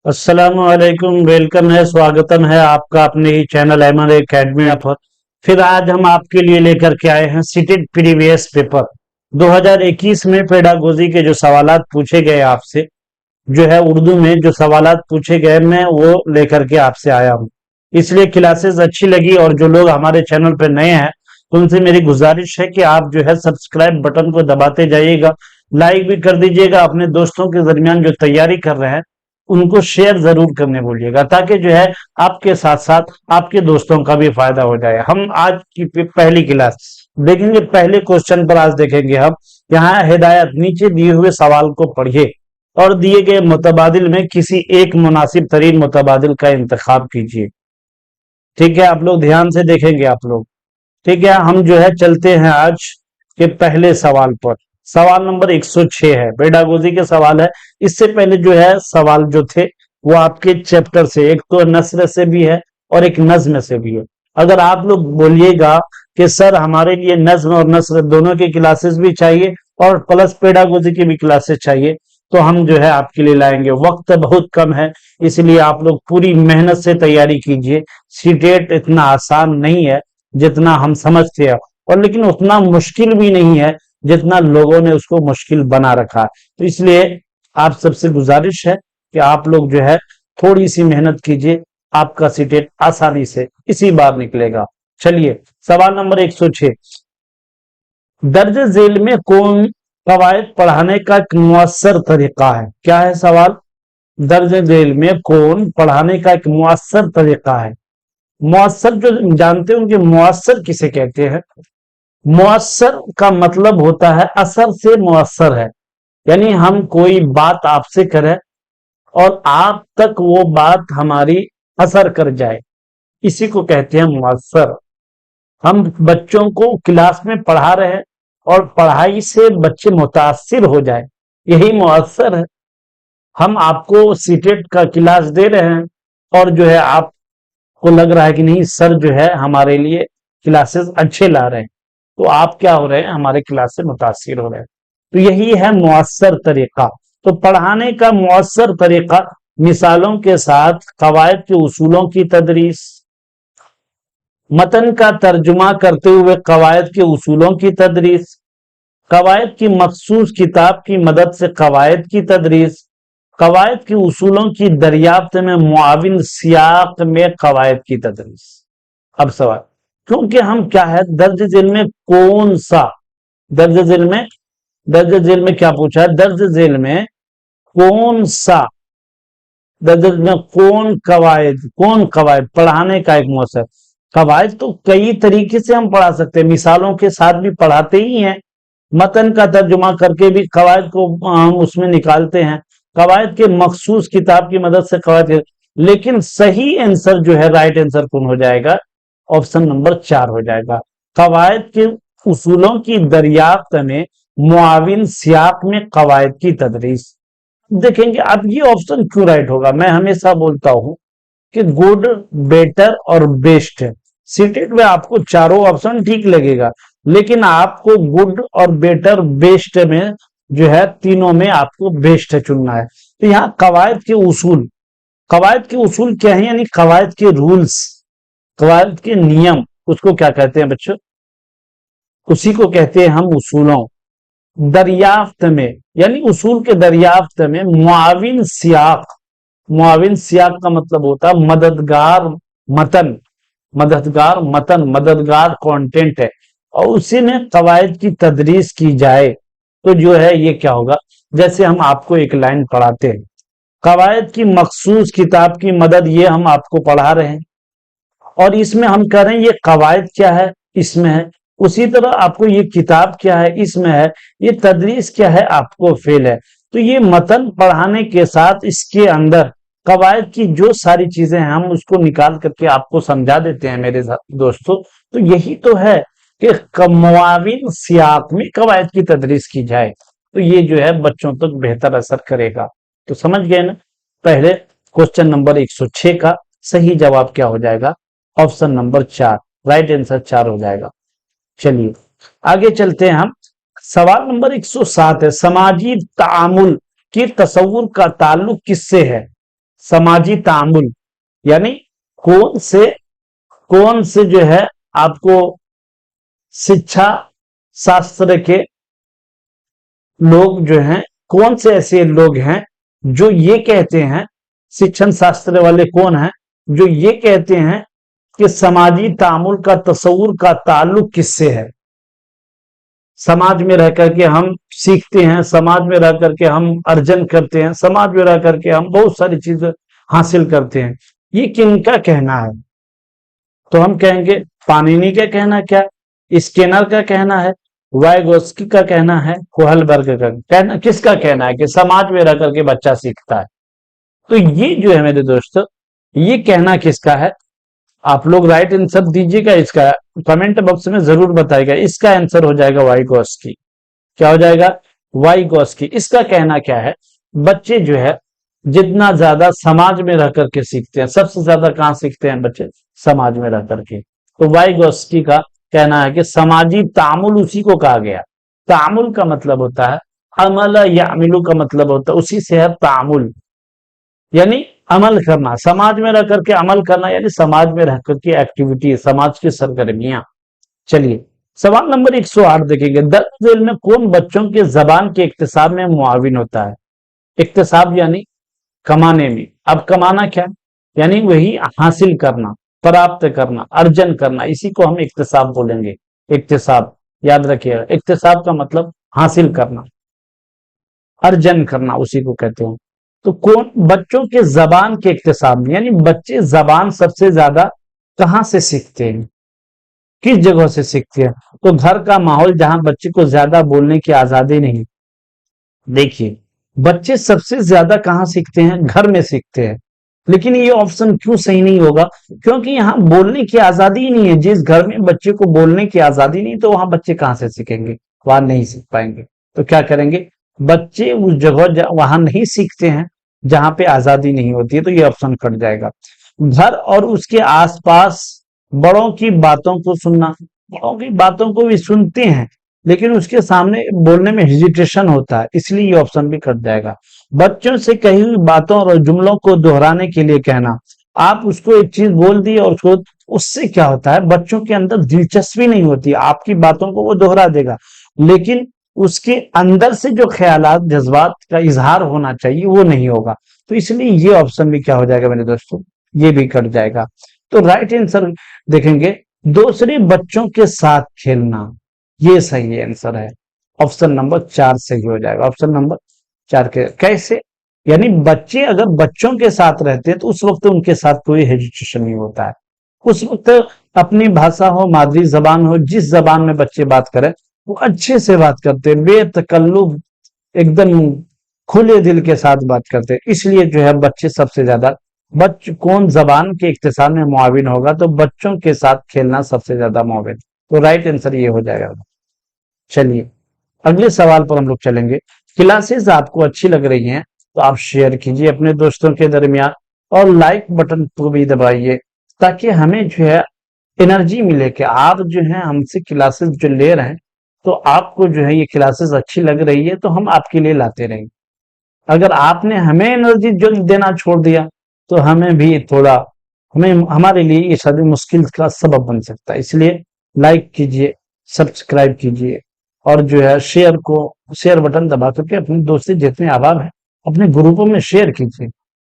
अस्सलामुअलैकुम। वेलकम है, स्वागतम है आपका अपने ही चैनल अहमद एकेडमी पर। फिर आज हम आपके लिए लेकर के आए हैं सीटेट प्रीवियस पेपर 2021 में पेडागोजी के जो सवालात पूछे गए आपसे, जो है उर्दू में जो सवालात पूछे गए, मैं वो लेकर के आपसे आया हूँ। इसलिए क्लासेस अच्छी लगी और जो लोग हमारे चैनल पर नए हैं उनसे मेरी गुजारिश है कि आप जो है सब्सक्राइब बटन को दबाते जाइएगा, लाइक भी कर दीजिएगा। अपने दोस्तों के दरमियान जो तैयारी कर रहे हैं उनको शेयर जरूर करने भूलिएगा, ताकि जो है आपके साथ साथ आपके दोस्तों का भी फायदा हो जाए। हम आज की पहली क्लास देखेंगे। पहले क्वेश्चन पर आज देखेंगे हम। यहाँ हिदायत, नीचे दिए हुए सवाल को पढ़िए और दिए गए मुतबादिल में किसी एक मुनासिब तरीन मुतबादिल का इंतखाब कीजिए। ठीक है, आप लोग ध्यान से देखेंगे आप लोग। ठीक है, हम जो है चलते हैं आज के पहले सवाल पर। सवाल नंबर 106 है, पेडागोजी के सवाल है। इससे पहले जो है सवाल जो थे वो आपके चैप्टर से, एक तो नस्र से भी है और एक नज्म से भी है। अगर आप लोग बोलिएगा कि सर हमारे लिए नज्म और नस्र दोनों की क्लासेस भी चाहिए और प्लस पेडागोजी की भी क्लासेस चाहिए, तो हम जो है आपके लिए लाएंगे। वक्त बहुत कम है, इसलिए आप लोग पूरी मेहनत से तैयारी कीजिए। सीटेट इतना आसान नहीं है जितना हम समझते हैं, और लेकिन उतना मुश्किल भी नहीं है जितना लोगों ने उसको मुश्किल बना रखा है। तो इसलिए आप सबसे गुजारिश है कि आप लोग जो है थोड़ी सी मेहनत कीजिए, आपका सीटेट आसानी से इसी बार निकलेगा। चलिए, सवाल नंबर 106, दर्ज झेल में कौन कवायद पढ़ाने का एक मुअस्सर तरीका है? क्या है सवाल? दर्ज झेल में कौन पढ़ाने का एक मुअस्सर तरीका है? मुअस्सर जो जानते होंगे, मुअस्सर किसे कहते हैं? मुअस्सर का मतलब होता है असर से मुअस्सर है, यानी हम कोई बात आपसे करें और आप तक वो बात हमारी असर कर जाए, इसी को कहते हैं मुअस्सर। हम बच्चों को क्लास में पढ़ा रहे हैं और पढ़ाई से बच्चे मुतासिर हो जाए, यही मुअस्सर है। हम आपको सीटेट का क्लास दे रहे हैं और जो है आपको लग रहा है कि नहीं सर जो है हमारे लिए क्लासेस अच्छे ला रहे हैं, तो आप क्या हो रहे हैं, हमारे क्लास से मुतासिर हो रहे हैं। तो यही है मुअस्सर तरीका। तो पढ़ाने का मुअस्सर तरीका मिसालों के साथ कवायद के उसूलों की तदरीस, मतन का तर्जुमा करते हुए कवायद के उसूलों की तदरीस, कवायद की मखसूस किताब की मदद से कवायद की तदरीस, कवायद के उसूलों की दरियाफ्त में मुआविन सियाक में कवायद की तदरीस। अब सवाल, क्योंकि हम क्या है, दर्ज झेल में कौन सा, दर्ज झेल में क्या पूछा है, दर्ज झेल में कौन सा, दर्ज झेल में कौन कवायद पढ़ाने का एक मुअस्सर। कवायद तो कई तरीके से हम पढ़ा सकते हैं, मिसालों के साथ भी पढ़ाते ही हैं, मतन का तर्जुमा करके भी कवायद को हम उसमें निकालते हैं, कवायद के मखसूस किताब की मदद से कवायद। लेकिन सही आंसर जो है, राइट आंसर कौन हो जाएगा? ऑप्शन नंबर 4 हो जाएगा। कवायद के उसूलों की दरियाफ्त में मुआविन सियाक में कवायद की तदरीस। देखेंगे अब ये ऑप्शन क्यों राइट होगा। मैं हमेशा बोलता हूं कि गुड, बेटर और बेस्ट है। सीटेट में आपको चारों ऑप्शन ठीक लगेगा, लेकिन आपको गुड और बेटर बेस्ट में जो है, तीनों में आपको बेस्ट चुनना है। तो यहाँ कवायद के उसूल, कवायद के उसूल क्या है? यानी कवायद के रूल्स, कवायद के नियम, उसको क्या कहते हैं बच्चों? उसी को कहते हैं हम उसूलों। दरियाफ्त में, यानी उसूल के दरियाफ्त में मुआविन सियाक, मुआविन सियाक का मतलब होता है मददगार मतन, मददगार कंटेंट है, और उसी में कवायद की तदरीस की जाए तो जो है ये क्या होगा। जैसे हम आपको एक लाइन पढ़ाते हैं, कवायद की मखसूस किताब की मदद, ये हम आपको पढ़ा रहे हैं और इसमें हम कह रहे हैं ये कवायद क्या है, इसमें है। उसी तरह आपको ये किताब क्या है, इसमें है। ये तदरीस क्या है, आपको फेल है। तो ये मतन पढ़ाने के साथ इसके अंदर कवायद की जो सारी चीजें हैं हम उसको निकाल करके आपको समझा देते हैं मेरे दोस्तों। तो यही तो है कि मुआविन सियाक में कवायद की तदरीस की जाए, तो ये जो है बच्चों तक बेहतर असर करेगा। तो समझ गए ना? पहले क्वेश्चन नंबर 106 का सही जवाब क्या हो जाएगा? ऑप्शन नंबर 4, राइट आंसर 4 हो जाएगा। चलिए आगे चलते हैं हम। सवाल नंबर 107 है, समाजी तामुल की तस्वुर का ताल्लुक किससे है? समाजी तामुल, यानी कौन से जो है आपको शिक्षा शास्त्र के लोग जो हैं, कौन से ऐसे लोग हैं जो ये कहते हैं, शिक्षण शास्त्र वाले कौन हैं जो ये कहते हैं कि समाजी तामुल का तस्वुर का ताल्लुक किससे है। समाज में रह करके हम सीखते हैं, समाज में रह करके हम अर्जन करते हैं, समाज में रह करके हम बहुत सारी चीजें हासिल करते हैं, ये किनका कहना है? तो हम कहेंगे पाणिनि का कहना, क्या स्किनर का कहना है, वाइगोत्स्की का कहना है, कोहलबर्ग का कहना, किसका कहना है कि समाज में रह करके बच्चा सीखता है? तो ये जो है मेरे दोस्तों, ये कहना किसका है? आप लोग राइट आंसर दीजिएगा, इसका कमेंट बॉक्स में जरूर बताइएगा। इसका आंसर हो जाएगा वाइगोत्स्की। क्या हो जाएगा? वाइगोत्स्की। इसका कहना क्या है? बच्चे जो है जितना ज्यादा समाज में रह करके सीखते हैं, सबसे ज्यादा कहां सीखते हैं बच्चे? समाज में रह करके। तो वाइगोत्स्की का कहना है कि समाजी तामुल उसी को कहा गया। तामुल का मतलब होता है अमल, यामिलू का मतलब होता है, उसी से है तामुल, यानी अमल करना, समाज में रह करके अमल करना, यानी समाज में रह करके एक्टिविटी, समाज की सरगर्मियां। चलिए सवाल नंबर 108 देखेंगे। दर्ज झेल में कौन बच्चों के जबान के इक्तिसाब में मुआविन होता है? इक्तिसाब यानी कमाने में। अब कमाना क्या? यानी वही हासिल करना, प्राप्त करना, अर्जन करना, इसी को हम इक्तिसाब बोलेंगे। इक्तिसाब याद रखिएगा, इक्तिसाब का मतलब हासिल करना, अर्जन करना, उसी को कहते हैं। तो कौन बच्चों के जबान के इक्तिसाब में, यानी बच्चे जबान सबसे ज्यादा कहां से सीखते हैं, किस जगह से सीखते हैं? तो घर का माहौल, जहां बच्चे को ज्यादा बोलने की आजादी नहीं। देखिए बच्चे सबसे ज्यादा कहां सीखते हैं? घर में सीखते हैं। लेकिन ये ऑप्शन क्यों सही नहीं होगा? क्योंकि यहाँ बोलने की आजादी ही नहीं है। जिस घर में बच्चे को बोलने की आजादी नहीं, तो वहां बच्चे कहां से सीखेंगे? वहां नहीं सीख पाएंगे। तो क्या करेंगे? बच्चे उस जगह वहां नहीं सीखते हैं जहां पे आजादी नहीं होती है, तो ये ऑप्शन कट जाएगा। घर और उसके आसपास बड़ों की बातों को सुनना, बड़ों की बातों को भी सुनते हैं लेकिन उसके सामने बोलने में हेजिटेशन होता है, इसलिए ये ऑप्शन भी कट जाएगा। बच्चों से कही हुई बातों और जुमलों को दोहराने के लिए कहना, आप उसको एक चीज बोल दी और उसको, उससे क्या होता है, बच्चों के अंदर दिलचस्पी नहीं होती। आपकी बातों को वो दोहरा देगा लेकिन उसके अंदर से जो ख्यालात, जज्बात का इजहार होना चाहिए वो नहीं होगा। तो इसलिए ये ऑप्शन भी क्या हो जाएगा मेरे दोस्तों? ये भी कट जाएगा। तो राइट आंसर देखेंगे दूसरे बच्चों के साथ खेलना, ये सही आंसर है। ऑप्शन नंबर 4 सही हो जाएगा। ऑप्शन नंबर 4 के कैसे? यानी बच्चे अगर बच्चों के साथ रहते हैं तो उस वक्त उनके साथ कोई हेजिटेशन नहीं होता है। उस वक्त अपनी भाषा हो, मादरी जबान हो, जिस जबान में बच्चे बात करें वो अच्छे से बात करते हैं, बेतकल्लुफ, एकदम खुले दिल के साथ बात करते हैं। इसलिए जो है बच्चे सबसे ज्यादा, कौन जबान के इक्तिसाब में मुआविन होगा? तो बच्चों के साथ खेलना सबसे ज्यादा मुआविन। तो राइट आंसर ये हो जाएगा। चलिए अगले सवाल पर हम लोग चलेंगे। क्लासेस आपको अच्छी लग रही हैं तो आप शेयर कीजिए अपने दोस्तों के दरमियान और लाइक बटन को भी दबाइए ताकि हमें जो है एनर्जी मिले कि आप जो है हमसे क्लासेस जो ले रहे हैं तो आपको जो है ये क्लासेस अच्छी लग रही है तो हम आपके लिए लाते रहेंगे। अगर आपने हमें एनर्जी जो देना छोड़ दिया तो हमें भी थोड़ा, हमारे लिए ये सभी मुश्किल का सबब बन सकता है। इसलिए लाइक कीजिए, सब्सक्राइब कीजिए और जो है शेयर बटन दबा करके अपने दोस्त जितने अहबाब हैं अपने ग्रुपों में शेयर कीजिए।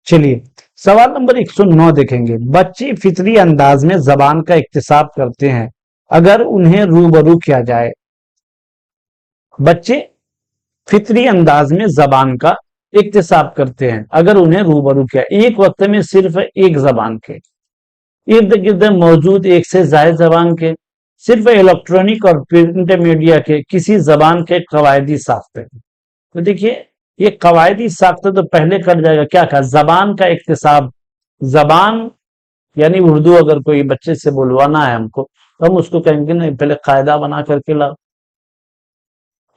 चलिए सवाल नंबर 109 देखेंगे। बच्चे फितरी अंदाज में जबान का इक्तिसाब करते हैं अगर उन्हें रूबरू किया जाए। बच्चे फितरी अंदाज में जबान का इक्तिसाब करते हैं अगर उन्हें रूबरू किया, एक वक्त में सिर्फ एक जबान के इर्द गिर्द मौजूद एक से ज्यादा जबान के, सिर्फ इलेक्ट्रॉनिक और प्रिंट मीडिया के किसी जबान के कवायदी साख्ते। तो देखिए ये कवायदी साख्ते तो पहले कर जाएगा। क्या कहा? जबान का इक्तिसाब। जबान यानी उर्दू अगर कोई बच्चे से बोलवाना है हमको तो हम उसको कहेंगे नहीं पहले कायदा बना करके लाओ।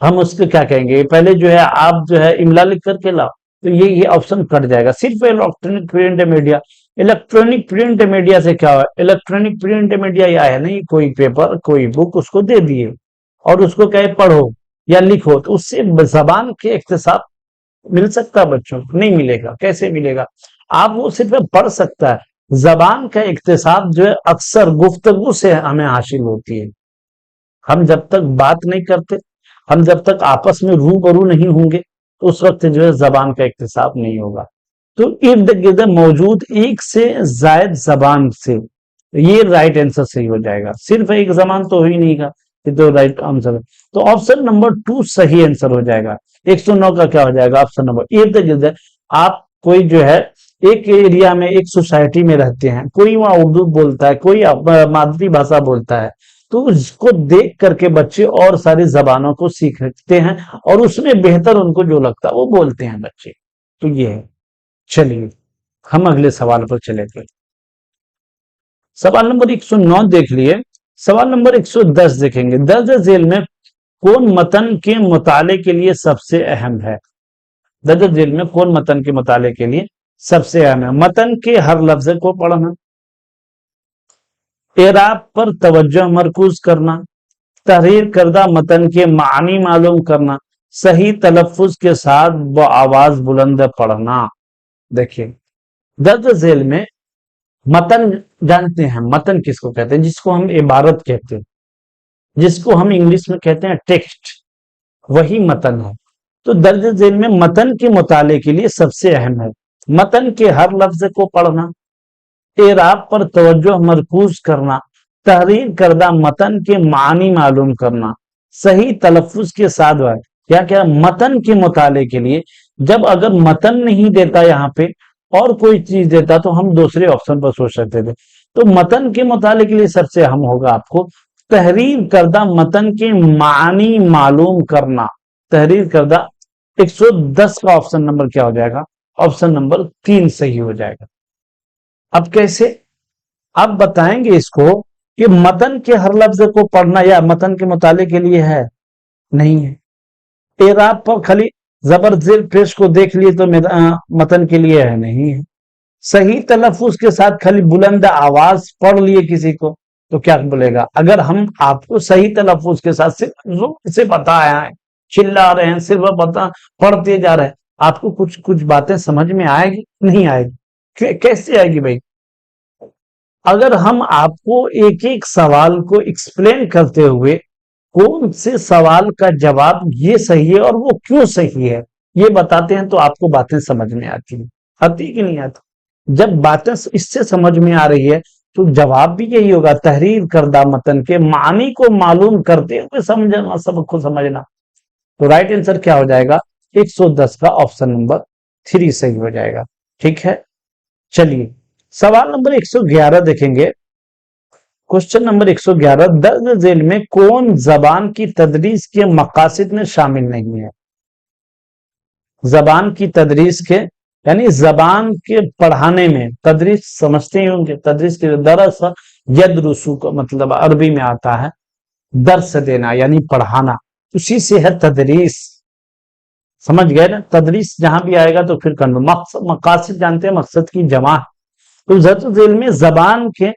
हम उसको क्या कहेंगे? पहले जो है आप जो है इमला लिख करके लाओ। तो ये ऑप्शन कट जाएगा। सिर्फ electronic print media, electronic print media से क्या हुआ? इलेक्ट्रॉनिक प्रिंट मीडिया ये आया नहीं, कोई पेपर कोई बुक उसको दे दिए और उसको कहे पढ़ो या लिखो, तो उससे जबान के इक्तिसाब मिल सकता है बच्चों को? नहीं मिलेगा। कैसे मिलेगा? आप वो सिर्फ पढ़ सकता है। जबान का इक्तिसाब जो है अक्सर गुफ्तगू से हमें हासिल होती है। हम जब तक बात नहीं करते, हम जब तक आपस में रूबरू नहीं होंगे, तो उस वक्त जो है जबान का इक्तिसाब नहीं होगा। तो इर्द गिर्द मौजूद एक से जायद जबान से, ये राइट आंसर सही हो जाएगा। सिर्फ एक जबान तो हो ही नहीं का, ये तो राइट आंसर है। तो ऑप्शन नंबर 2 सही आंसर हो जाएगा। 109 का क्या हो जाएगा? ऑप्शन नंबर इर्द गिर्द। आप कोई जो है एक एरिया में, एक सोसाइटी में रहते हैं, कोई वहां उर्दू बोलता है, कोई मातृभाषा बोलता है, तो उसको देख करके बच्चे और सारी जबानों को सीखते हैं और उसमें बेहतर उनको जो लगता है वो बोलते हैं बच्चे। तो ये है। चलिए हम अगले सवाल पर चले गए। सवाल नंबर 109 देख लिए। सवाल नंबर 110 देखेंगे। दर्ज झेल में कौन मतन के मुताले के लिए सबसे अहम है? दर्ज झेल में कौन मतन के मुताले के लिए सबसे अहम है? मतन के हर लफ्ज को पढ़ना, एराब पर तवज्जो मरकूज करना, तहरीर करदा मतन के मानी मालूम करना, सही तलफ्फुज के साथ वो आवाज बुलंद पढ़ना। देखिए दर्ज झेल में मतन जानते हैं, मतन किसको कहते हैं? जिसको हम इबारत कहते हैं, जिसको हम इंग्लिश में कहते हैं टेक्स्ट, वही मतन है। तो दर्ज झेल में मतन के मुताले के लिए सबसे अहम है मतन के हर लफ्ज को पढ़ना, एराब पर तवज्जो मरकूज करना, तहरीर करदा मतन के मानी मालूम करना, सही तलफ्फुज के साथ है। क्या क्या मतन के मुताले के लिए, जब अगर मतन नहीं देता यहाँ पे और कोई चीज देता तो हम दूसरे ऑप्शन पर सोच सकते थे। तो मतन के मुताले के लिए सबसे अहम होगा आपको तहरीर करदा मतन के मानी मालूम करना। तहरीर करदा 110 का ऑप्शन नंबर क्या हो जाएगा? ऑप्शन नंबर 3 सही हो जाएगा। अब कैसे आप बताएंगे इसको कि मतन के हर लफ्ज को पढ़ना या मतन के मुताले के लिए है? नहीं है। एराब पर खाली जबर जेर पेश को देख लिए तो मतन के लिए है? नहीं है। सही तलफ्फुज के साथ खाली बुलंद आवाज पढ़ लिए किसी को तो क्या बोलेगा? अगर हम आपको सही तलफ्फुज के साथ सिर्फ से बताया है, चिल्ला रहे हैं, सिर्फ बता पढ़ते जा रहे हैं, आपको कुछ कुछ बातें समझ में आएगी? नहीं आएगी। कैसे आएगी भाई? अगर हम आपको एक एक सवाल को एक्सप्लेन करते हुए कौन से सवाल का जवाब ये सही है और वो क्यों सही है ये बताते हैं तो आपको बातें समझ में आती कि नहीं आती? जब बातें इससे समझ में आ रही है तो जवाब भी यही होगा, तहरीर करदा मतन के मानी को मालूम करते हुए समझना, सबको समझना। तो राइट आंसर क्या हो जाएगा? 110 का ऑप्शन नंबर 3 सही हो जाएगा। ठीक है, चलिए सवाल नंबर 111 देखेंगे। क्वेश्चन नंबर 111, दर्ज झेल में कौन जबान की तदरीस के मकासद में शामिल नहीं है? जबान की तदरीस के यानी जबान के पढ़ाने में, तदरीस समझते ही होंगे, तदरीस के दरस यदरुसु का मतलब अरबी में आता है दर्स देना यानी पढ़ाना, उसी से है तदरीस। समझ गए ना? तदरीस जहां भी आएगा तो फिर कर लो। मकासद जानते हैं, मकसद की जमा। तो दर्ज झेल में जबान के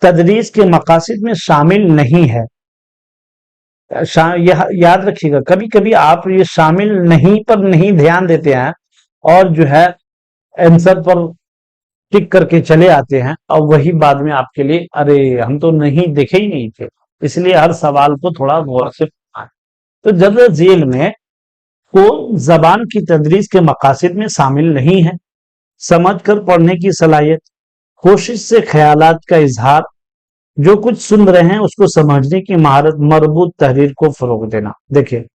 तदरीस के मकासद में शामिल नहीं है। याद रखिएगा, कभी कभी आप ये शामिल नहीं पर नहीं ध्यान देते हैं और जो है आंसर पर टिक करके चले आते हैं और वही बाद में आपके लिए अरे हम तो नहीं देखे ही नहीं थे। इसलिए हर सवाल को थोड़ा गौर से पढ़ें। तो दर्ज झेल में कौन जबान की तदरीस के मकासद में शामिल नहीं है? समझकर पढ़ने की सलाहियत, कोशिश से ख्यालात का इजहार, जो कुछ सुन रहे हैं उसको समझने की महारत, मरबूत तहरीर को फरोग देना। देखिए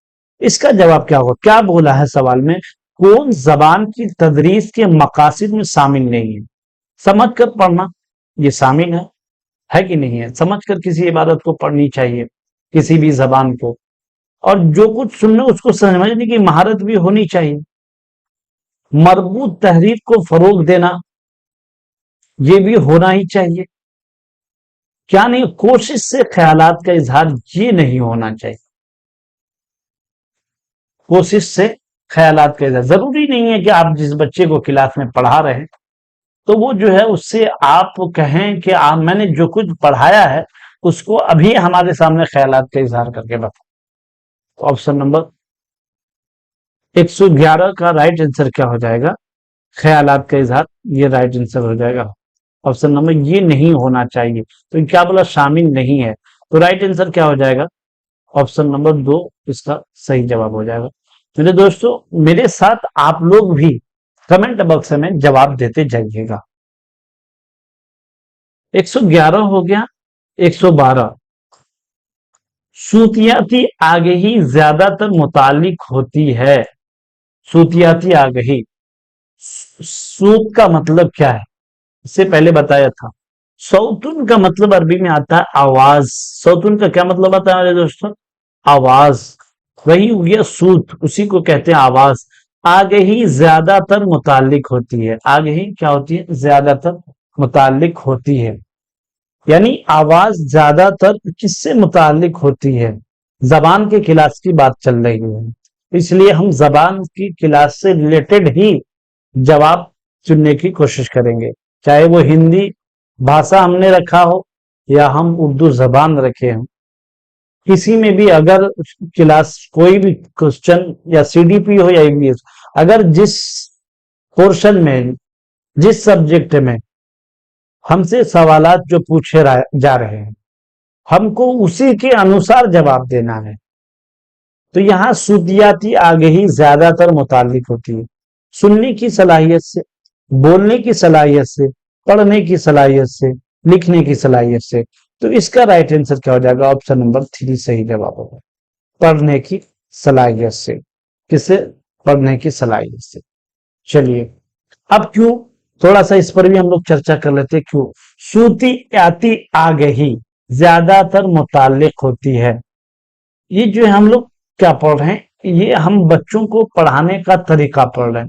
इसका जवाब क्या होगा? क्या बोला है सवाल में? कौन जबान की तदरीस के मकासद में शामिल नहीं है? समझ कर पढ़ना ये शामिल है कि नहीं है? समझ कर किसी इबादत को पढ़नी चाहिए, किसी भी जबान को, और जो कुछ सुनना उसको समझने की महारत भी होनी चाहिए। मरबूत तहरीर को फरोग देना ये भी होना ही चाहिए। क्या नहीं? कोशिश से ख्यालात का इजहार ये नहीं होना चाहिए। कोशिश से ख्यालात का इजहार जरूरी नहीं है कि आप जिस बच्चे को क्लास में पढ़ा रहे हैं तो वो जो है उससे आप कहें कि मैंने जो कुछ पढ़ाया है उसको अभी हमारे सामने ख्यालात का इजहार करके बताओ। ऑप्शन नंबर 111 का राइट आंसर क्या हो जाएगा? خیالات کا اظہار، یہ رائٹ آنسر ہو جائے گا آپشن نمبر۔ یہ نہیں ہونا چاہیے، تو کیا بولا شامل نہیں ہے، تو رائٹ آنسر کیا ہو جائے گا آپشن نمبر 2 اس کا صحیح جواب ہو جائے گا۔ میرے دوستوں میرے ساتھ آپ لوگ بھی کمنٹ باکس میں جواب دیتے جائیے گا۔ 111 ہو گیا، 112 صوتیاتی آگہی زیادہ تر متعلق ہوتی ہے۔ صوتیاتی آگہی، صوت کا مطلب کیا ہے اس سے پہلے بتایا تھا۔ صوتن کا مطلب عربی میں آتا ہے آواز، صوتن کا کیا مطلب آتا ہے میرے دوستوں؟ آواز، وہی ہو گیا صوت، اسی کو کہتے ہیں آواز۔ آگہی زیادہ تر متعلق ہوتی ہے، آگہی کیا ہوتی ہے؟ زیادہ تر متعلق ہوتی ہے، یعنی آواز زیادہ تر کس سے متعلق ہوتی ہے؟ زبان کے کلاس کی بات چل رہی ہے، اس لیے ہم زبان کی کلاس سے ریلیٹڈ ہی جواب چننے کی کوشش کریں گے، چاہے وہ ہندی بھاشا ہم نے رکھا ہو یا ہم اردو زبان رکھے ہوں۔ کسی میں بھی اگر کلاس کوئی بھی کوشچن یا سی ڈی پی ہو یا انگلش، اگر جس پورشن میں جس سبجیکٹ میں ہم سے سوالات جو پوچھے جا رہے ہیں ہم کو اسی کے انوسار جواب دینا ہے، تو یہاں صوتیاتی آگہی زیادہ تر متعلق ہوتی ہے سننے کی صلاحیت سے، بولنے کی صلاحیت سے، پڑھنے کی صلاحیت سے، لکھنے کی صلاحیت سے، تو اس کا رائٹ آنسر کیا ہو جائے گا؟ آپشن نمبر 3 صحیح جواب ہوگا، پڑھنے کی صلاحیت سے۔ کس سے؟ پڑھنے کی صلاحیت سے۔ چلیے اب کیوں تھوڑا سا اس پر بھی ہم لوگ چرچا کر لیتے، کیوں صوتیاتی آگہی زیادہ تر متعلق ہوتی ہے؟ یہ جو ہم لوگ کیا پڑھ رہے ہیں، یہ ہم بچوں کو پڑھانے کا طریقہ پڑھ رہے ہیں۔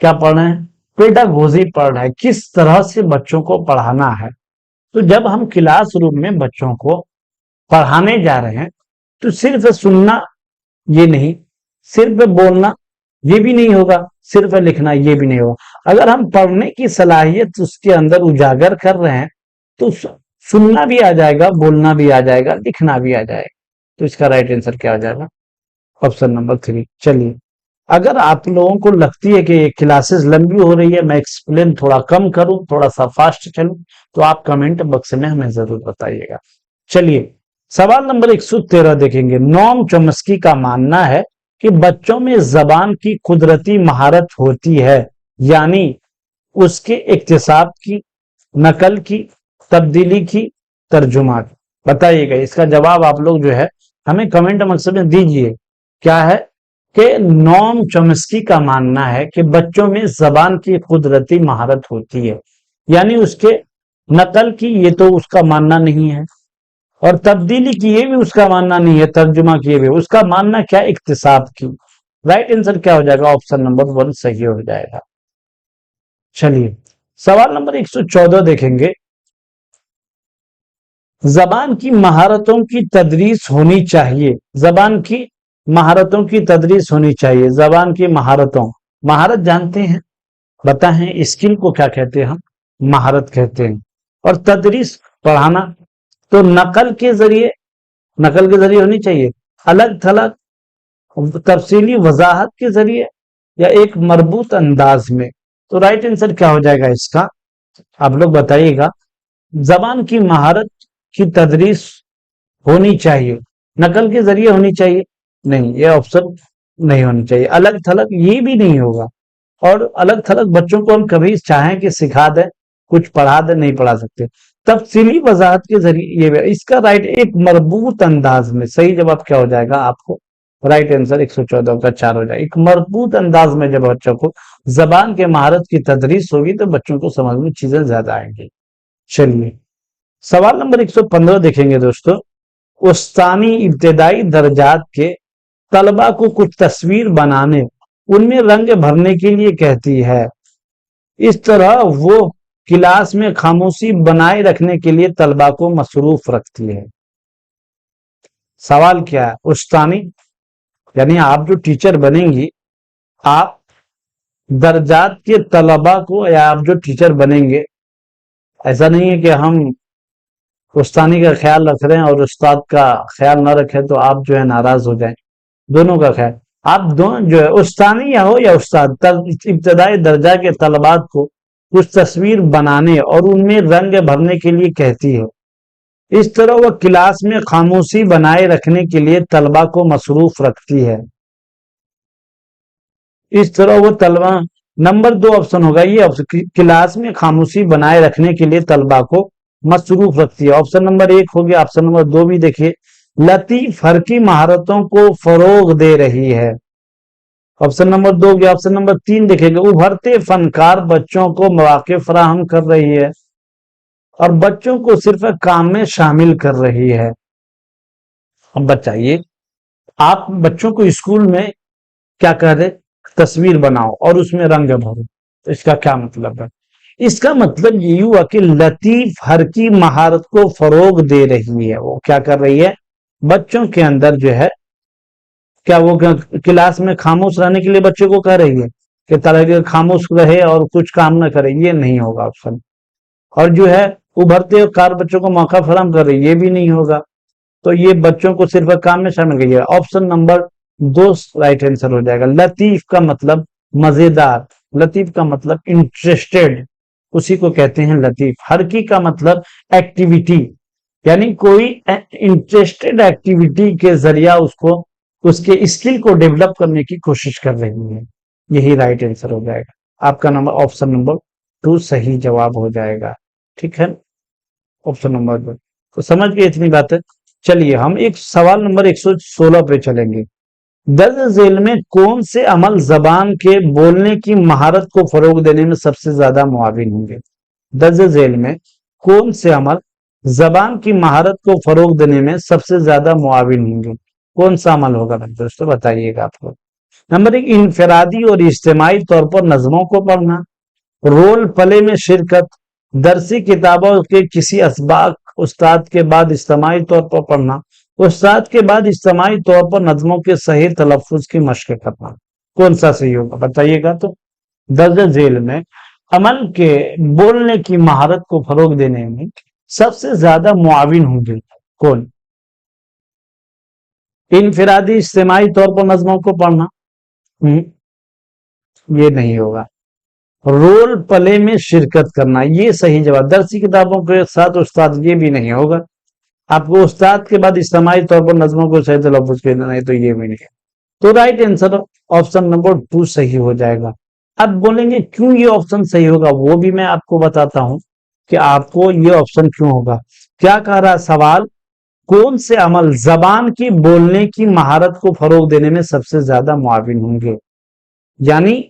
کیا پڑھ رہے ہیں؟ پیڈاگوجی پڑھ رہے ہیں، کس طرح سے بچوں کو پڑھانا ہے۔ تو جب ہم کلاس روم میں بچوں کو پڑھانے جا رہے ہیں تو صرف سننا یہ نہیں، صرف بولنا یہ بھی نہیں ہوگا، صرف لکھنا یہ بھی نہیں ہوگا۔ اگر ہم پڑھنے کی صلاحیت اس کے اندر اجاگر کر رہے ہیں تو سننا بھی آ جائے گا، بولنا بھی آ جائے گا، لکھنا بھی آ جائے گا، تو اس کا رائٹ آنسر کیا ہو جائے گا؟ Option number 3۔ چلیے اگر آپ لوگوں کو لگتی ہے کہ یہ کلاسز لمبی ہو رہی ہے، میں ایکسپلین تھوڑا کم کروں، تھوڑا سا فاسٹ چلوں، تو آپ کمنٹ باکس میں ہمیں ضرور بتائیے گا۔ چلیے سوال نمبر 113 دیکھیں گے۔ نوم چومسکی کا ماننا ہے کہ بچوں میں زبان کی قدرتی مہارت ہوتی ہے، یعنی اس کے اکتساب کی، نقل کی، تبدیلی کی، ترجمہ کی۔ بتائیے گا اس کا جواب آپ لوگ جو ہے ہمیں کمنٹ باکس میں دیجئے۔ کیا ہے کہ نوم چومسکی کا ماننا ہے کہ بچوں میں زبان کی قدرتی مہارت ہوتی ہے، یعنی اس کے نقل کی یہ تو اس کا ماننا نہیں ہے، اور تبدیلی کی یہ بھی اس کا ماننا نہیں ہے، ترجمہ کی یہ بھی اس کا ماننا کیا؟ اکتساب کی۔ رائٹ آنسر کیا ہو جائے گا؟ آپشن نمبر 1 صحیح ہو جائے گا۔ چلیے سوال نمبر 114 دیکھیں گے۔ زبان کی مہارتوں کی تدریس ہونی چاہیے، زبان کی مہارتوں کی تدریس ہونی چاہیے۔ زبان کی مہارتوں، مہارت جانتے ہیں، بتائیں اسکل کو کیا کہتے ہیں؟ ہم مہارت کہتے ہیں۔ اور تدریس پڑھانا، تو نقل کے ذریعے ہونی چاہیے، الگ تھلگ تفصیلی وضاحت کے ذریعے، یا ایک مربوط انداز میں۔ تو رائٹ آنسر کیا ہو جائے گا اس کا؟ آپ لوگ بتائیے گا۔ زبان کی مہارت کی تدریس ہونی چاہیے، نقل کے ذریعے ہونی چاہیے، نہیں، یہ آپشن نہیں ہونی چاہیے۔ الگ تھلگ یہ بھی نہیں ہوگا، اور الگ تھلگ بچوں کو ہم کبھی چاہیں کہ سکھا دیں، کچھ پڑھا دیں، نہیں پڑھا سکتے۔ تفصیلی وضاحت کے ذریعے یہ اس کا رائٹ، ایک مربوط انداز میں صحیح جواب کیا ہو جائے گا؟ آپ کو رائٹ آنسر 114 کا 4 ہو جائے۔ ایک مربوط انداز میں جب بچوں کو زبان کے مہارت کی تدریس ہوگی تو بچوں کو سمجھ میں چیزیں زیادہ آئیں گی۔ چلیے سوال نمبر 115 دیکھیں گے دوستو۔ استانی ابتدائی درجات کے طلبہ کو کچھ تصویر بنانے، ان میں رنگ بھرنے کے لیے کہتی ہے، اس طرح وہ کلاس میں خاموشی بنائے رکھنے کے لیے طلبہ کو مصروف رکھتی ہے۔ سوال کیا ہے؟ استانی یعنی آپ جو ٹیچر بنیں گی، آپ درجات کے طلبہ کو، یا آپ جو ٹیچر بنیں گے، ایسا نہیں ہے کہ ہم استانی کا خیال رکھ رہے ہیں اور استاد کا خیال نہ رکھیں تو آپ جو ہے ناراض ہو جائیں، دونوں کا خیال۔ آپ دونوں جو ہے استانیہ ہو یا استاد ابتدائی درجہ کے طلبات کو کچھ تصویر بنانے اور ان میں رنگ بھرنے کے لیے کہتی ہے. اس طرح وہ کلاس میں خاموشی بنائے رکھنے کے لیے طلبا کو مصروف رکھتی ہے. اس طرح وہ طلبا نمبر 2 آپشن ہوگا یہ آپشن کلاس میں خاموشی بنائے رکھنے کے لیے طلبا کو مصروف رکھتی ہے. آپشن نمبر 1 ہو گیا. آپشن نمبر 2 بھی دیکھیے لطیف حرکی مہارتوں کو فروغ دے رہی ہے. آپشن نمبر 2 گیا. آپشن نمبر 3 دیکھیں گے ابھرتے فنکار بچوں کو مواقع فراہم کر رہی ہے اور بچوں کو صرف کام میں شامل کر رہی ہے. اب بتائیے آپ بچوں کو اسکول میں کیا کہہ رہے تصویر بناؤ اور اس میں رنگ بھرو تو اس کا کیا مطلب ہے؟ اس کا مطلب یہ ہوا کہ لطیف حرکی مہارت کو فروغ دے رہی ہے. وہ کیا کر رہی ہے بچوں کے اندر جو ہے کیا وہ کلاس میں خاموش رہنے کے لیے بچے کو کہہ رہی ہے کہ طرح خاموش رہے اور کچھ کام نہ کرے. یہ نہیں ہوگا آپشن. اور جو ہے ابھرتے کار بچوں کو موقع فراہم کر رہی یہ بھی نہیں ہوگا. تو یہ بچوں کو صرف کام میں شامل کیجیے. آپشن نمبر 2 رائٹ آنسر ہو جائے گا. لطیف کا مطلب مزیدار, لطیف کا مطلب انٹرسٹڈ, اسی کو کہتے ہیں لطیف. حرکی کا مطلب ایکٹیویٹی, یعنی کوئی انٹرسٹڈ ایکٹیویٹی کے ذریعہ اس کے اسکل کو ڈیولپ کرنے کی کوشش کر رہی ہے. یہی رائٹ آنسر ہو جائے گا. آپ کا نمبر آپشن نمبر 2 صحیح جواب ہو جائے گا. ٹھیک ہے, آپشن نمبر 2 تو سمجھ گئے اتنی باتیں. چلیے ہم ایک سوال نمبر 116 پہ چلیں گے. درج ذیل میں کون سے عمل زبان کے بولنے کی مہارت کو فروغ دینے میں سب سے زیادہ معاون ہوں گے؟ درج ذیل میں کون سے عمل زبان کی مہارت کو فروغ دینے میں سب سے زیادہ معاون ہوں گے؟ کون سا عمل ہوگا دوستو بتائیے گا آپ کو. نمبر 1 انفرادی اور اجتماعی طور پر نظموں کو پڑھنا, رول پلے میں شرکت, درسی کتابوں کے کسی اسباق استاد کے بعد اجتماعی طور پر پڑھنا, استاد کے بعد اجتماعی طور پر نظموں کے صحیح تلفظ کی مشق کرنا. کون سا صحیح ہوگا بتائیے گا. تو درج ذیل میں عمل کے بولنے کی مہارت کو فروغ دینے میں سب سے زیادہ معاون ہوں گے کون؟ انفرادی اجتماعی طور پر نظموں کو پڑھنا یہ نہیں ہوگا. رول پلے میں شرکت کرنا یہ صحیح جواب. درسی کتابوں کے ساتھ استاد یہ بھی نہیں ہوگا. آپ کو استاد کے بعد اجتماعی طور پر نظموں کو صحیح تلفظ کرنا ہے تو یہ بھی نہیں ہے. تو رائٹ آنسر آپشن نمبر 2 صحیح ہو جائے گا. اب بولیں گے کیوں یہ آپشن صحیح ہوگا, وہ بھی میں آپ کو بتاتا ہوں کہ آپ کو یہ آپشن کیوں ہوگا. کیا کہہ رہا سوال, کون سے عمل زبان کی بولنے کی مہارت کو فروغ دینے میں سب سے زیادہ معاون ہوں گے, یعنی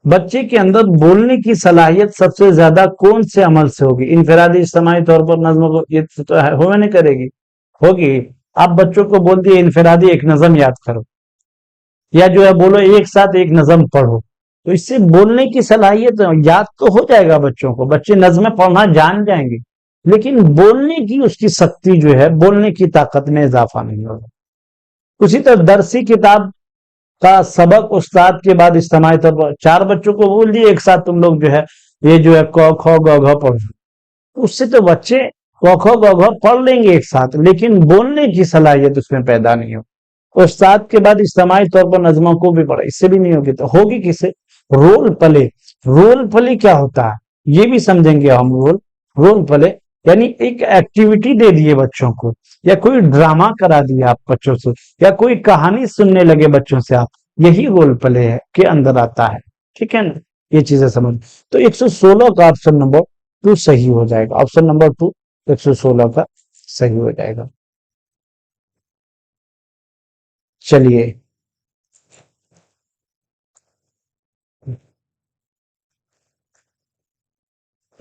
بچے کے اندر بولنے کی صلاحیت سب سے زیادہ کون سے عمل سے ہوگی؟ انفرادی اجتماعی طور پر نظموں کو یہ تو ہونے نہیں کرے گی, ہوگی. آپ بچوں کو بول دیے انفرادی ایک نظم یاد کرو یا جو ہے بولو ایک ساتھ ایک نظم پڑھو, تو اس سے بولنے کی صلاحیت یاد تو ہو جائے گا بچوں کو, بچے نظمیں پڑھنا جان جائیں گے, لیکن بولنے کی اس کی سختی جو ہے بولنے کی طاقت میں اضافہ نہیں ہوگا. اسی طرح درسی کتاب کا سبق استاد کے بعد اجتماعی طور پر 4 بچوں کو بول دیے ایک ساتھ تم لوگ جو ہے یہ جو ہے ک خ گ گھ پڑھ, اس سے تو بچے ک خ گ گھ پڑھ لیں گے ایک ساتھ, لیکن بولنے کی صلاحیت اس میں پیدا نہیں ہو. استاد کے بعد اجتماعی طور پر نظموں کو بھی پڑھا, اس سے بھی نہیں ہوگی. تو ہوگی کس سے؟ Role play. رول پلے کیا ہوتا ہے یہ بھی سمجھیں گے ہم. رول پلے یعنی ایک ایکٹیویٹی دے دیے بچوں کو, یا کوئی ڈرامہ کرا دیا آپ بچوں سے, یا کوئی کہانی سننے لگے بچوں سے آپ, یہی رول پلے ہے کے اندر آتا ہے. ٹھیک ہے نا, یہ چیزیں سمجھ. تو 116 کا آپشن نمبر 2 صحیح ہو جائے گا. آپشن نمبر 2 116 کا صحیح ہو جائے گا. چلیے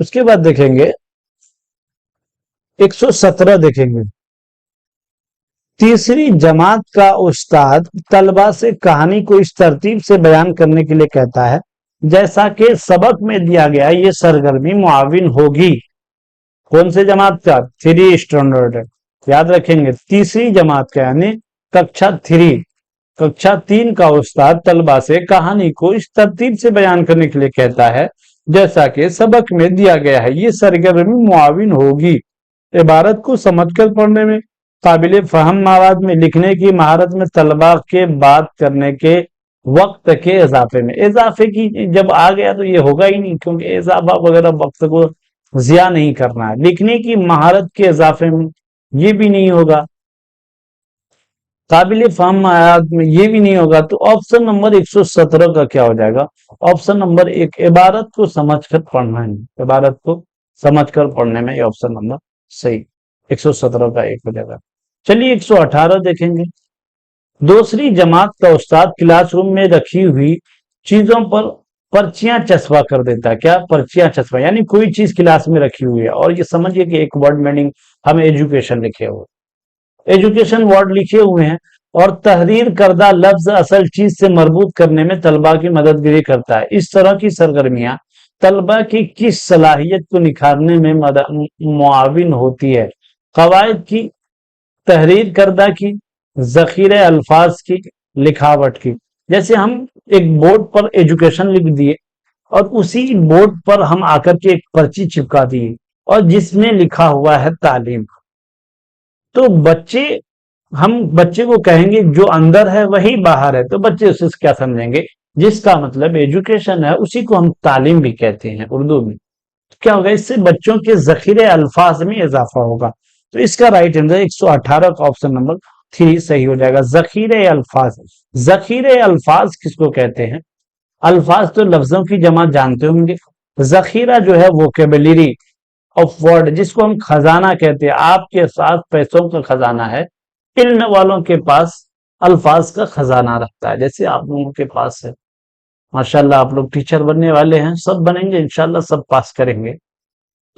اس کے بعد دیکھیں گے 117 دیکھیں گے. تیسری جماعت کا استاد طلبہ سے کہانی کو اس ترتیب سے بیان کرنے کے لیے کہتا ہے جیسا کہ سبق میں دیا گیا. یہ سرگرمی معاون ہوگی. کون سے جماعت کا؟ 3 اسٹینڈرڈ. یاد رکھیں گے تیسری جماعت کا یعنی ککشا 3, ککشا 3 کا استاد طلبہ سے کہانی کو اس ترتیب سے بیان کرنے کے لیے کہتا ہے جیسا کہ سبق میں دیا گیا ہے. یہ سرگرمی معاون ہوگی. عبارت کو سمجھ کر پڑھنے میں काबिल फहम आवाज में लिखने की महारत में तलबा के बात करने के वक्त के इजाफे में, इजाफे की जब आ गया तो ये होगा ही नहीं, क्योंकि इजाफा वगैरह वक्त को जिया नहीं करना है। लिखने की महारत के इजाफे में ये भी नहीं होगा, काबिल फहम आयात में ये भी नहीं होगा। तो ऑप्शन नंबर 117 का क्या हो जाएगा? ऑप्शन नंबर 1, इबारत को समझकर पढ़ना है, इबारत को समझकर पढ़ने में ये ऑप्शन नंबर सही 117 का 1 हो जाएगा। चलिए 118 देखेंगे। दूसरी जमात का उस्ताद क्लासरूम में रखी हुई चीजों पर पर्चियां चस्पा कर देता है। क्या? पर्चियां चस्पा, यानी कोई चीज क्लास में रखी हुई है और ये समझिए कि एक वर्ड मीनिंग हमें एजुकेशन लिखे हुए, एजुकेशन वर्ड लिखे हुए हैं और तहरीर करदा लफ्ज असल चीज से मरबूत करने में तलबा की मददगिरी करता है। इस तरह की सरगर्मियां तलबा की किस सलाहियत को निखारने में मुआविन होती है? कवायद की, तहरीर करदा की, जखीरे अल्फाज की, लिखावट की। जैसे हम एक बोर्ड पर एजुकेशन लिख दिए और उसी बोर्ड पर हम आकर के एक पर्ची चिपका दिए और जिसमें लिखा हुआ है तालीम, तो हम बच्चे को कहेंगे जो अंदर है वही बाहर है, तो बच्चे उसे क्या समझेंगे? जिसका मतलब एजुकेशन है उसी को हम तालीम भी कहते हैं उर्दू में। तो क्या होगा? इससे बच्चों के जखीरे अल्फाज में इजाफा होगा। तो इसका राइट आंसर 118 का ऑप्शन नंबर 3 सही हो जाएगा। जखीरे अल्फाज, जखीरे अल्फाज किसको कहते हैं? अल्फाज तो लफ्जों की जमा जानते होंगे, जखीरा जो है वोकेबलरी ऑफ वर्ड, जिसको हम खजाना कहते हैं। आपके साथ पैसों का खजाना है, इल्म वालों के पास अल्फाज का खजाना रखता है, जैसे आप लोगों के पास है। माशाल्लाह आप लोग टीचर बनने वाले हैं, सब बनेंगे इंशाल्लाह, सब पास करेंगे।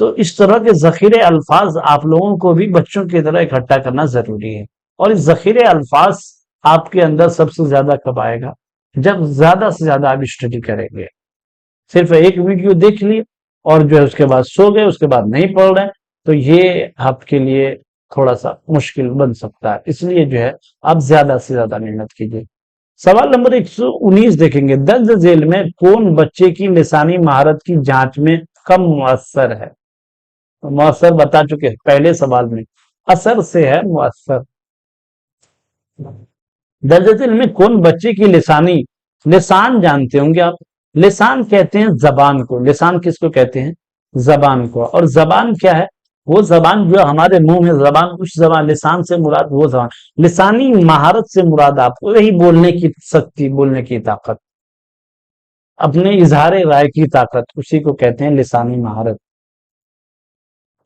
तो इस तरह के जखीरे अल्फाज आप लोगों को भी बच्चों की तरह इकट्ठा करना जरूरी है। और इस जखीरे अल्फाज आपके अंदर सबसे ज्यादा कब आएगा? जब ज्यादा से ज्यादा आप स्टडी करेंगे। सिर्फ एक वीडियो देख लिए और जो है उसके बाद सो गए, उसके बाद नहीं पढ़ रहे, तो ये आपके लिए थोड़ा सा मुश्किल बन सकता है। इसलिए जो है आप ज्यादा से ज्यादा मेहनत कीजिए। सवाल नंबर 119 देखेंगे। दर्ज झेल में कौन बच्चे की लिसानी महारत की जांच में कम मुअस्सर है? मुअस्सर बता चुके हैं पहले सवाल में, असर से है मुअस्सर। दर्ज झेल में कौन बच्चे की लिसानी, लिसान जानते होंगे आप, लिसान कहते हैं जबान को। लिसान किसको कहते हैं? जबान को। और जबान क्या है? वो जबान जो हमारे मुंह में जबान, उस जबान, लिसान से मुराद वो जबान। लिसानी महारत से मुराद आपको वही बोलने की शक्ति, बोलने की ताकत, अपने इजहार राय की ताकत, उसी को कहते हैं लिसानी महारत।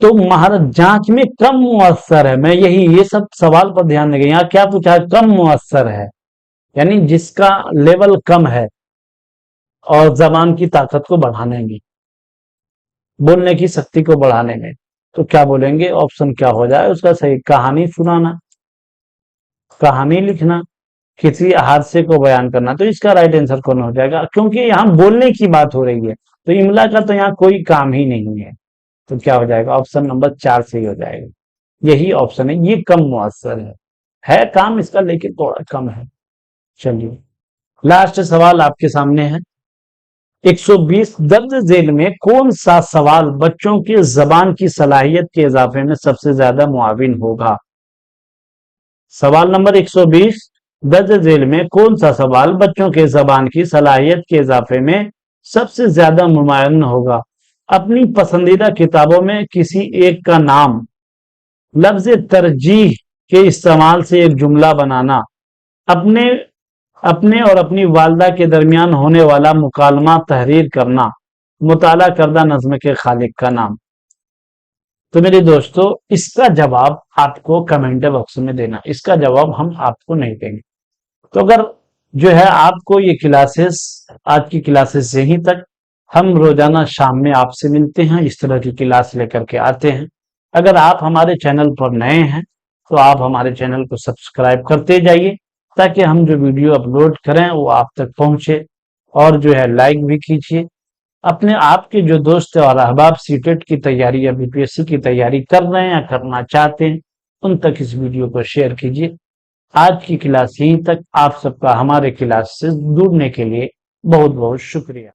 तो महारत जांच में कम मुअस्सर है, मैं यही ये सब सवाल पर ध्यान देंगे। यहाँ क्या पूछा है? कम मुअस्सर है, यानी जिसका लेवल कम है और जबान की ताकत को बढ़ाने में, बोलने की शक्ति को बढ़ाने में। तो क्या बोलेंगे? ऑप्शन क्या हो जाए उसका सही? कहानी सुनाना, कहानी लिखना, किसी हादसे को बयान करना। तो इसका राइट आंसर कौन हो जाएगा? क्योंकि यहाँ बोलने की बात हो रही है, तो इमला का तो यहाँ कोई काम ही नहीं है। तो क्या हो जाएगा? ऑप्शन नंबर 4 सही हो जाएगा। यही ऑप्शन है, ये कम मुअस्सर है काम इसका, लेकिन थोड़ा कम है। चलिए लास्ट सवाल आपके सामने है। 120 दर्ज झेल में कौन सा सवाल बच्चों की जबान की सलाहियत के इजाफे में सबसे ज्यादा मुआविन होगा? सवाल नंबर 120, दर्ज झेल में कौन सा सवाल बच्चों के जबान की सलाहियत के इजाफे में सबसे ज्यादा मुआविन होगा? अपनी पसंदीदा किताबों में किसी एक का नाम, लफ्ज तरजीह के इस्तेमाल से एक जुमला बनाना, अपने और अपनी वालदा के दरमियान होने वाला मुकालमा तहरीर करना, मुताला करदा नज्म के खालिक का नाम। तो मेरे दोस्तों इसका जवाब आपको कमेंट बॉक्स में देना, इसका जवाब हम आपको नहीं देंगे। तो अगर जो है आपको ये क्लासेस, आज की क्लासेस यहीं तक, हम रोजाना शाम में आपसे मिलते हैं, इस तरह की क्लास लेकर के आते हैं। अगर आप हमारे चैनल पर नए हैं तो आप हमारे चैनल को सब्सक्राइब करते जाइए, ताकि हम जो वीडियो अपलोड करें वो आप तक पहुंचे। और जो है लाइक भी कीजिए। अपने आपके जो दोस्त और अहबाब सीटेट की तैयारी या बीपीएससी की तैयारी कर रहे हैं या करना चाहते हैं, उन तक इस वीडियो को शेयर कीजिए। आज की क्लास यहीं तक। आप सबका हमारे क्लास से जुड़ने के लिए बहुत बहुत शुक्रिया।